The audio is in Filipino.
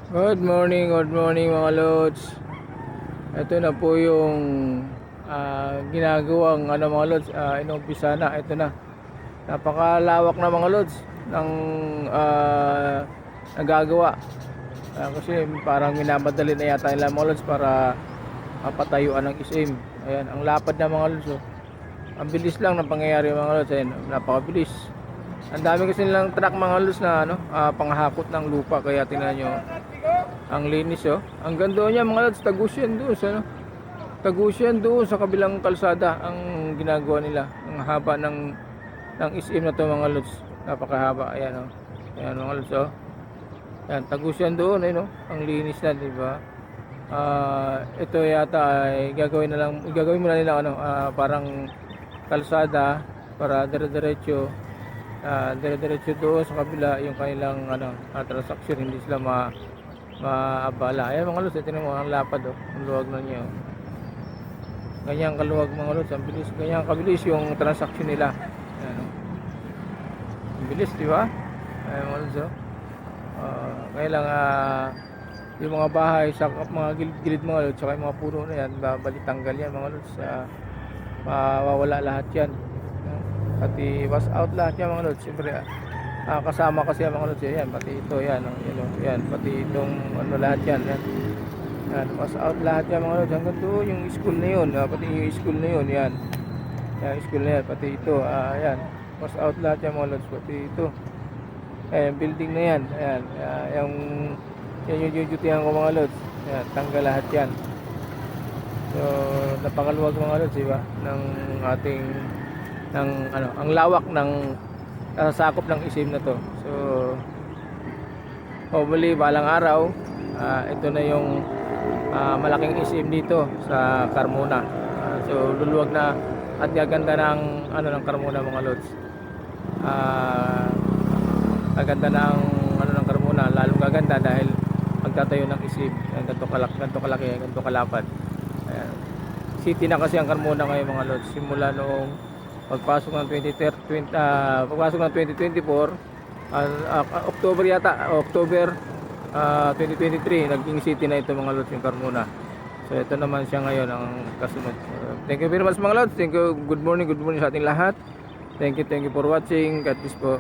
Good morning mga lods. Ito na po yung ginagawang mga lods, inumpisa na. Ito na. Napakalawak na mga lods ng nagagawa. Kasi parang minamadali na yata nila mga lods para mapatayuan ng SM. Ayan, ang lapad na mga lods. Oh. Ang bilis lang ng pangyayari mga lods. Ayan, napakabilis. Ang dami kasi nilang truck mga lods na panghakot ng lupa, kaya tingnan nyo. Ang linis oh. Ang ganda niya mga lods, Tagusian doon sa Tagusian doon sa kabilang kalsada ang ginagawa nila. Ang haba ng SM na to mga lods. Napakahaba. Ayan oh. Ayan mga lods oh. Ayan, Tagusian doon ayun oh. Ang linis na, di ba? Ito yata ay gagawin muna nila parang kalsada para dire-diretso doon sa kabila yung kanilang transaction, hindi sila maabala. Ayan mga lods, tingnan mo ang lapad oh, ang luwag na niya oh. Ganyan kaluwag mga lods, ang bilis, ganyan kabilis yung transaction nila. Ayan oh. Ang bilis, di ba? Ayan mga lods oh. Kaya lang yung mga bahay sa mga gilid mga lods, saka yung mga puno na yan, babalik tanggal yan mga lods. Mawawala lahat yan, pati wash out lahat yan mga lods. Siyempre kasama kasi ang mga lods yan, pati ito yan, yan, pati itong lahat yan, yan, wash out lahat yan mga lods. Hanggang doon yung school na yun, pati yung school na yun, yan, school na yan, pati ito, yan, wash out lahat yan mga lods, pati ito, building na yan, yan, yung dutihan ko mga lods, yan, tanggal lahat yan. So napakaluwag mga lods, diba, ng ating ang lawak ng sakop ng SM na to. So hopefully balang araw ito na yung malaking SM dito sa Carmona. So luluwag na at gaganda ng ng Carmona mga lods. Gaganda ng ng Carmona, lalong gaganda dahil magtatayo ng SM. Ganto kalapad. Ayan. City na kasi ang Carmona ngayon mga lods, simula noong pagpasok ng 2024, October yata, October 2023, naging city na ito mga lods yung Carmona. So ito naman siya ngayon ang kasunod. Thank you very much mga lods. Thank you. Good morning sa ating lahat. Thank you for watching. God bless po.